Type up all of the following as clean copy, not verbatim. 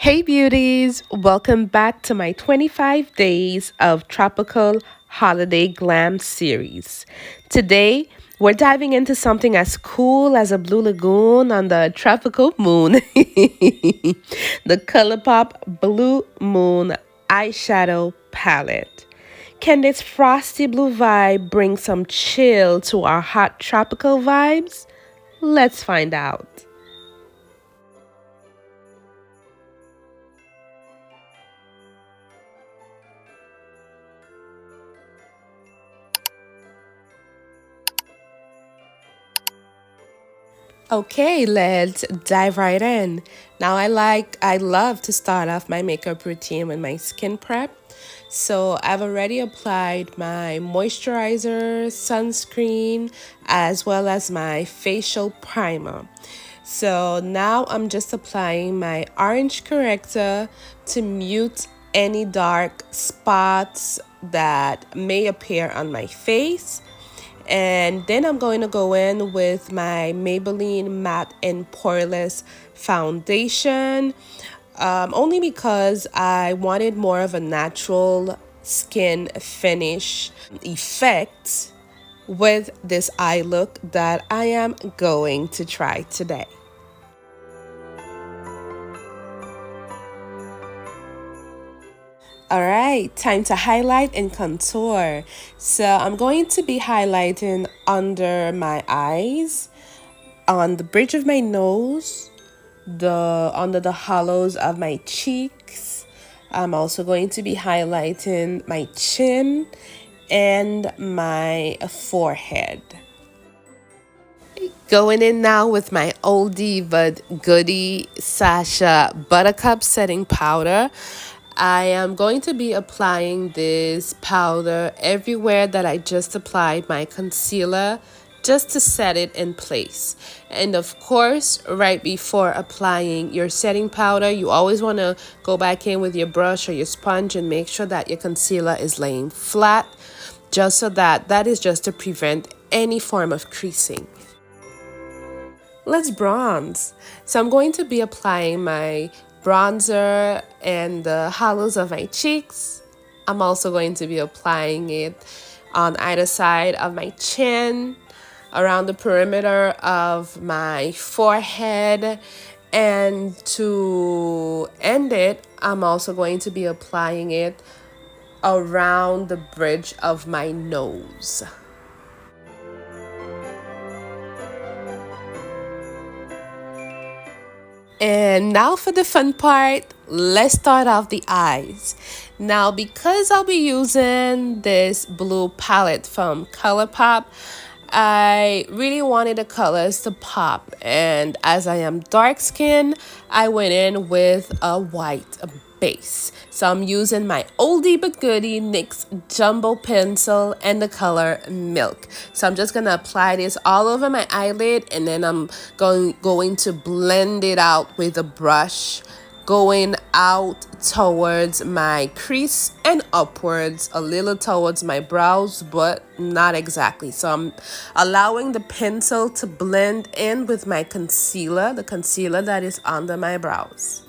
Hey beauties, welcome back to my 25 days of tropical holiday glam series. Today, we're diving into something as cool as a blue lagoon on the tropical moon. The ColourPop Blue Moon Eyeshadow Palette. Can this frosty blue vibe bring some chill to our hot tropical vibes? Let's find out. Okay, let's dive right in. Now I love to start off my makeup routine with my skin prep. So I've already applied my moisturizer, sunscreen, as well as my facial primer. So now I'm just applying my orange corrector to mute any dark spots that may appear on my face. And then I'm going to go in with my Maybelline Matte and Poreless foundation, only because I wanted more of a natural skin finish effect with this eye look that I am going to try today. All right, time to highlight and contour. So I'm going to be highlighting under my eyes, on the bridge of my nose, under the hollows of my cheeks. I'm also going to be highlighting my chin and my forehead. Going in now with my oldie but goodie Sasha Buttercup setting powder. I am going to be applying this powder everywhere that I just applied my concealer, just to set it in place. And of course, right before applying your setting powder, you always want to go back in with your brush or your sponge and make sure that your concealer is laying flat, just so that is just to prevent any form of creasing. Let's bronze. So I'm going to be applying my bronzer and the hollows of my cheeks. I'm also going to be applying it on either side of my chin, around the perimeter of my forehead, and to end it, I'm also going to be applying it around the bridge of my nose. And now for the fun part, let's start off the eyes. Now, because I'll be using this blue palette from ColourPop, I really wanted the colors to pop. And as I am dark skinned, I went in with a white base. So I'm using my oldie but goodie NYX Jumbo Pencil and the color Milk. So I'm just going to apply this all over my eyelid, and then I'm going to blend it out with a brush, going out towards my crease and upwards a little towards my brows, but not exactly. So I'm allowing the pencil to blend in with my concealer, the concealer that is under my brows.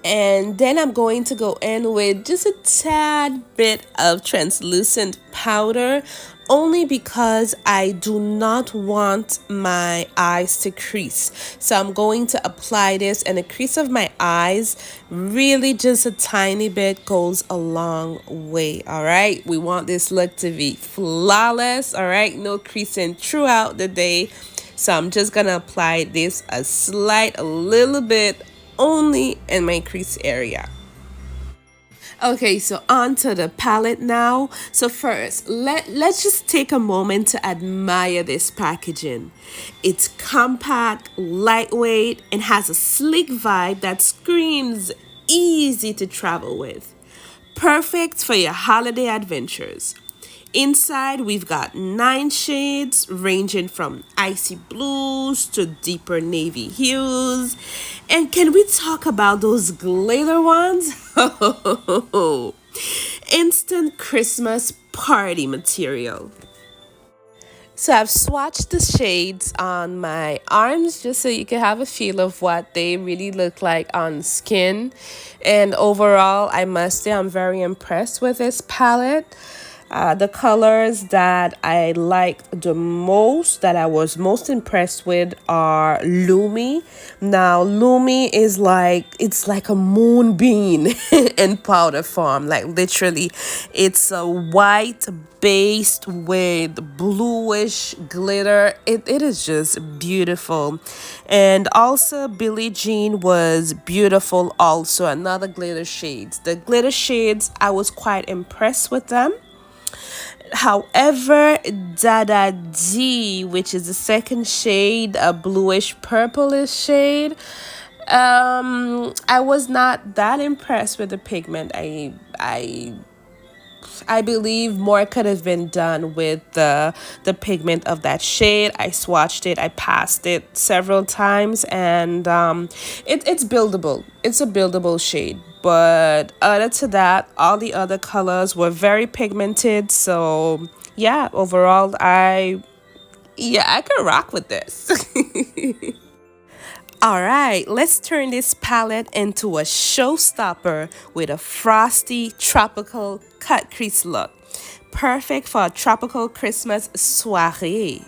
And then I'm going to go in with just a tad bit of translucent powder, only because I do not want my eyes to crease. So I'm going to apply this, and the crease of my eyes, really just a tiny bit, goes a long way. All right, we want this look to be flawless. All right, no creasing throughout the day. So I'm just gonna apply this a little bit only in my crease area. Okay, so on to the palette now. So first, let's just take a moment to admire this packaging. It's compact, lightweight, and has a sleek vibe that screams easy to travel with. Perfect for your holiday adventures. Inside, we've got 9 shades ranging from icy blues to deeper navy hues. And can we talk about those glitter ones? Instant Christmas party material. So I've swatched the shades on my arms just so you can have a feel of what they really look like on skin. And overall, I must say I'm very impressed with this palette. The colors that I liked the most, that I was most impressed with, are Lumi. Now, Lumi is it's like a moonbeam in powder form. Like literally, it's a white based with bluish glitter. It is just beautiful. And also Billie Jean was beautiful also, another glitter shades. The glitter shades, I was quite impressed with them. However, Dada D, which is the second shade, a bluish purplish shade, I was not that impressed with the pigment. I believe more could have been done with the pigment of that shade. I swatched it, I passed it several times, and it's buildable. It's a buildable shade. But other to that, all the other colors were very pigmented. So yeah, overall, I could rock with this. All right, let's turn this palette into a showstopper with a frosty tropical cut crease look. Perfect for a tropical Christmas soiree.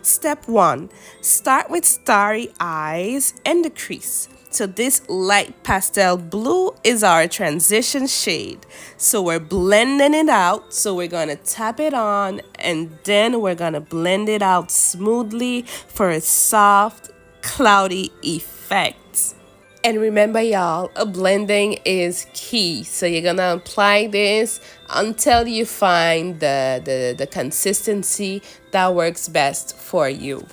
Step 1. Start with starry eyes and the crease. So this light pastel blue is our transition shade. So we're blending it out. So we're going to tap it on and then we're going to blend it out smoothly for a soft, cloudy effect. And remember, y'all, a blending is key. So you're gonna apply this until you find the consistency that works best for you.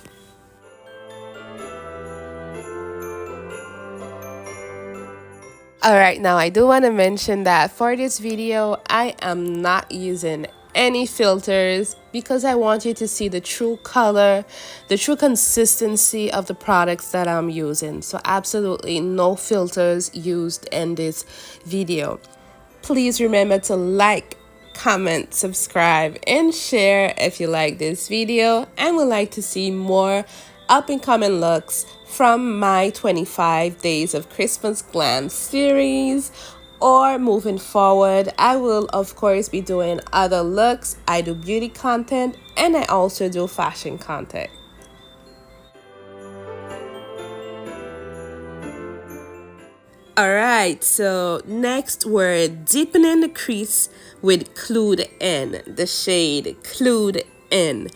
All right, now I do want to mention that for this video, I am not using any filters because I want you to see the true color, the true consistency of the products that I'm using. So absolutely no filters used in this video. Please remember to like, comment, subscribe, and share if you like this video and would like to see more up and coming looks from my 25 Days of Christmas Glam series. Or moving forward, I will of course be doing other looks. I do beauty content and I also do fashion content. Alright, so next we're deepening the crease with Clued In, the shade Clued In.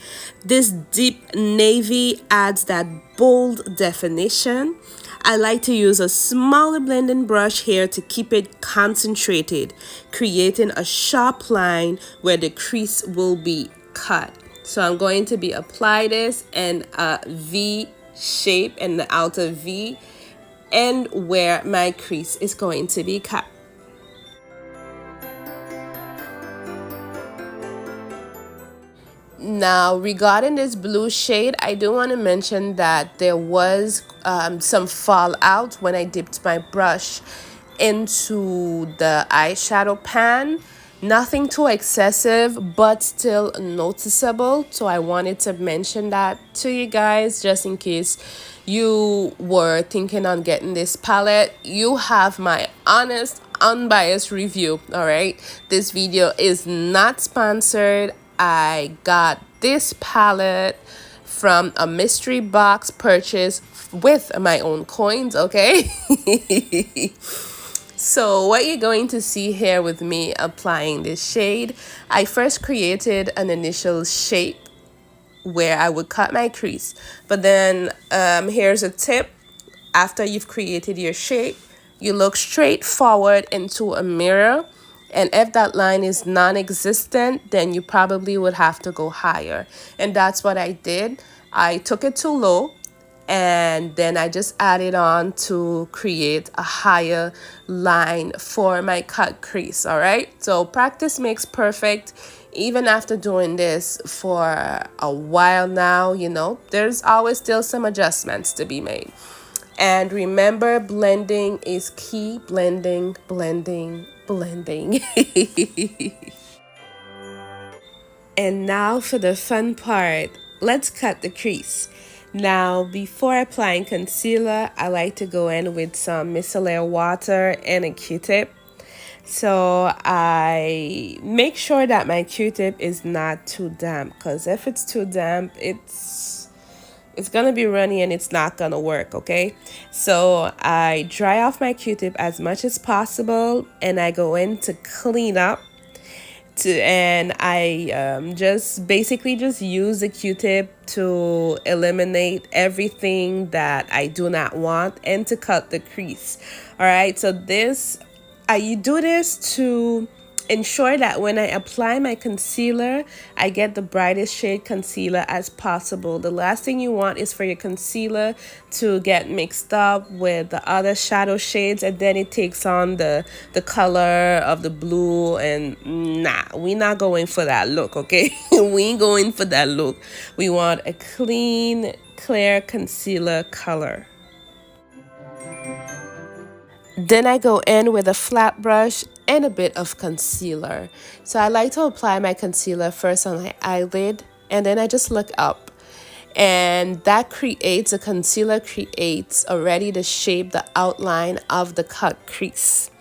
This deep navy adds that bold definition. I like to use a smaller blending brush here to keep it concentrated, creating a sharp line where the crease will be cut. So I'm going to be apply this in a V shape in the outer V and where my crease is going to be cut. Now, regarding this blue shade, I do want to mention that there was some fallout when I dipped my brush into the eyeshadow pan. Nothing too excessive, but still noticeable. So I wanted to mention that to you guys just in case you were thinking on getting this palette. You have my honest, unbiased review, all right? This video is not sponsored. I got this palette from a mystery box purchase with my own coins, okay? So what you're going to see here with me applying this shade, I first created an initial shape where I would cut my crease. But then here's a tip. After you've created your shape, you look straight forward into a mirror. And if that line is non-existent, then you probably would have to go higher. And that's what I did. I took it too low and then I just added on to create a higher line for my cut crease, all right? So practice makes perfect. Even after doing this for a while now, you know, there's always still some adjustments to be made. And remember, blending is key. Blending, blending, blending. And now for the fun part. let's cut the crease. Now, before applying concealer, I like to go in with some micellar water and a Q-tip. So I make sure that my Q-tip is not too damp, because if it's too damp, it's gonna be runny and it's not gonna work. Okay, so I dry off my Q-tip as much as possible and I go in to clean up and I just basically just use the Q-tip to eliminate everything that I do not want and to cut the crease. All right, so this you do this to ensure that when I apply my concealer, I get the brightest shade concealer as possible. The last thing you want is for your concealer to get mixed up with the other shadow shades and then it takes on the color of the blue, and nah, we're not going for that look, okay? We ain't going for that look. We want a clean, clear concealer color. Then I go in with a flat brush and a bit of concealer. So I like to apply my concealer first on my eyelid and then I just look up. And that creates, the concealer creates already the shape, the outline of the cut crease.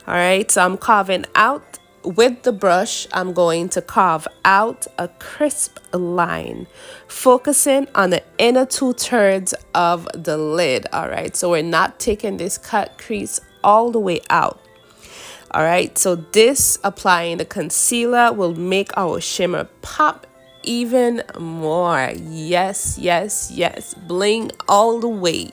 All right, so I'm carving out with the brush. I'm going to carve out a crisp line, focusing on the inner 2/3 of the lid. All right, so we're not taking this cut crease all the way out. All right, so this applying the concealer will make our shimmer pop even more. Yes, yes, yes, bling all the way.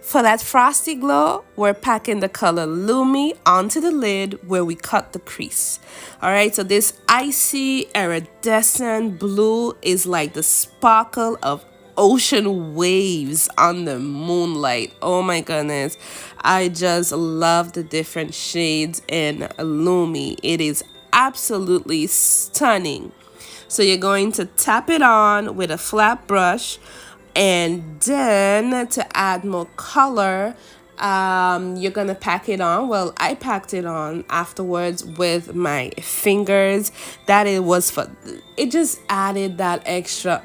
For that frosty glow, we're packing the color Lumi onto the lid where we cut the crease. All right, so this icy iridescent blue is like the sparkle of ocean waves on the moonlight. Oh my goodness, I just love the different shades in Lumi. It is absolutely stunning. So you're going to tap it on with a flat brush, and then to add more color, you're gonna pack it on. Well, I packed it on afterwards with my fingers. That it was for, it just added that extra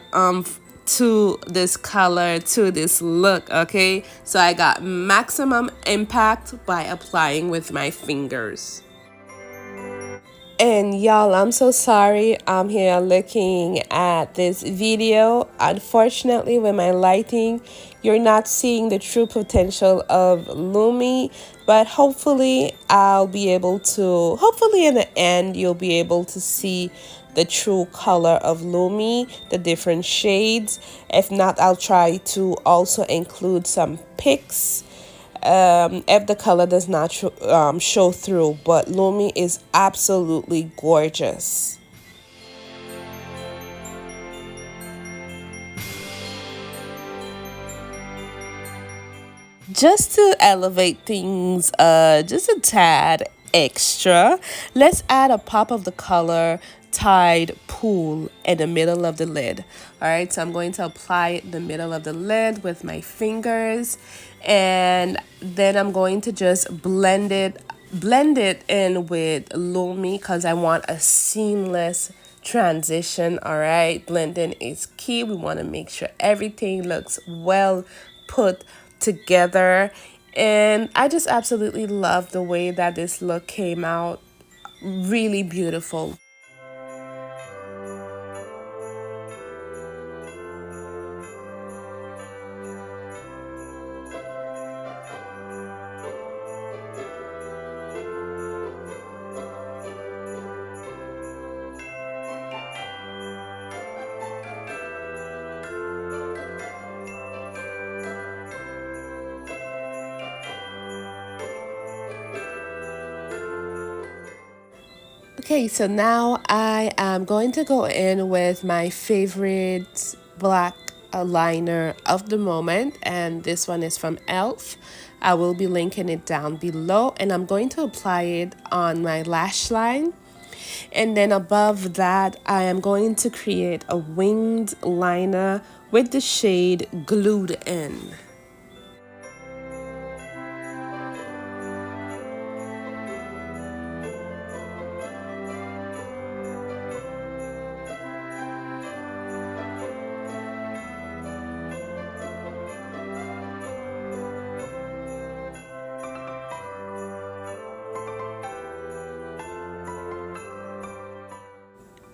to this color, to this look. Okay, so I got maximum impact by applying with my fingers. And y'all, I'm so sorry. I'm here looking at this video. Unfortunately, with my lighting, you're not seeing the true potential of Lumi, but hopefully I'll be able to, hopefully in the end, you'll be able to see the true color of Lumi, the different shades. If not, I'll try to also include some pics if the color does not show through, but Lumi is absolutely gorgeous. Just to elevate things just a tad extra, let's add a pop of the color Tide Pool in the middle of the lid. All right, so I'm going to apply it in the middle of the lid with my fingers, and then I'm going to just blend it in with Lumi because I want a seamless transition. All right, blending is key. We want to make sure everything looks well put together, and I just absolutely love the way that this look came out. Really beautiful. Okay, so now I am going to go in with my favorite black liner of the moment, and this one is from e.l.f. I will be linking it down below, and I'm going to apply it on my lash line. And then above that, I am going to create a winged liner with the shade Glued In.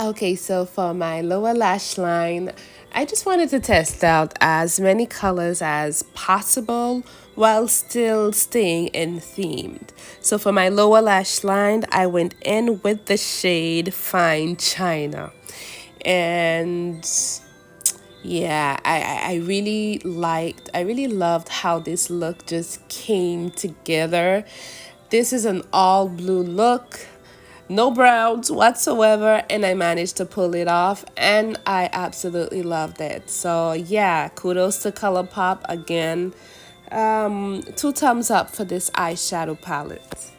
Okay, so for my lower lash line, I just wanted to test out as many colors as possible while still staying in themed. So for my lower lash line, I went in with the shade Fine China. And yeah, I really loved how this look just came together. This is an all blue look, no browns whatsoever, and I managed to pull it off, and I absolutely loved it. So yeah, kudos to ColourPop again. Two thumbs up for this eyeshadow palette.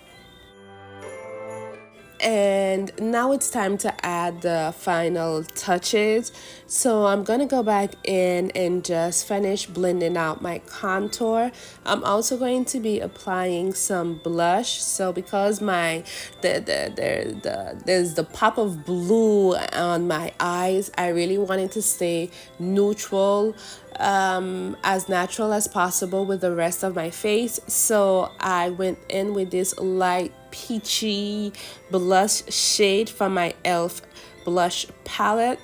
And now it's time to add the final touches. So I'm gonna go back in and just finish blending out my contour. I'm also going to be applying some blush. So because there's the pop of blue on my eyes, I really wanted to stay neutral, as natural as possible with the rest of my face. So I went in with this light peachy blush shade from my e.l.f. blush palette,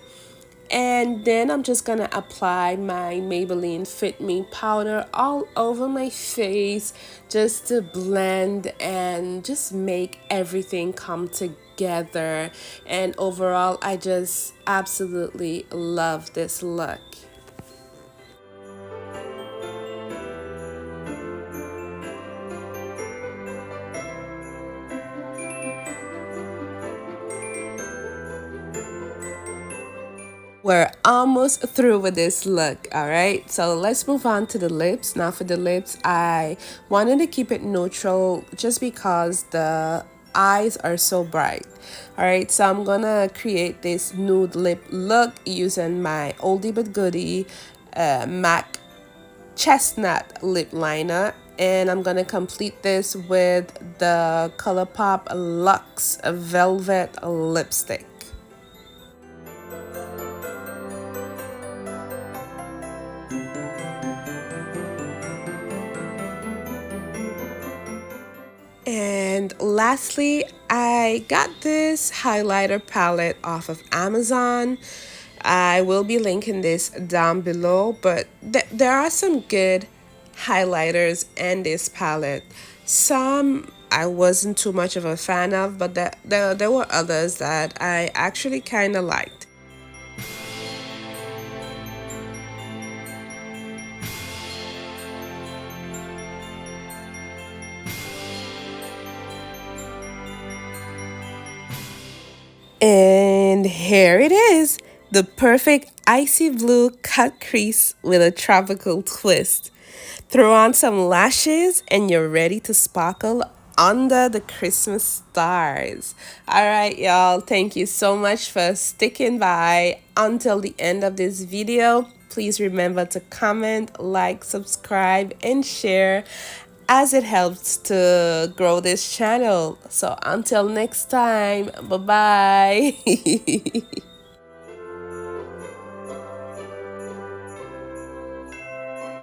and then I'm just gonna apply my Maybelline Fit Me powder all over my face just to blend and just make everything come together. And overall, I just absolutely love this look. We're almost through with this look, all right? So let's move on to the lips. Now for the lips, I wanted to keep it neutral just because the eyes are so bright. All right, so I'm gonna create this nude lip look using my oldie but goodie MAC chestnut lip liner, and I'm gonna complete this with the ColourPop Luxe Velvet lipstick. And lastly, I got this highlighter palette off of Amazon. I will be linking this down below, but there are some good highlighters in this palette. Some I wasn't too much of a fan of, but there were others that I actually kind of liked. And here it is, the perfect icy blue cut crease with a tropical twist. Throw on some lashes and you're ready to sparkle under the Christmas stars. All right, y'all, thank you so much for sticking by until the end of this video. Please remember to comment, like, subscribe, and share, as it helps to grow this channel. So until next time, bye bye.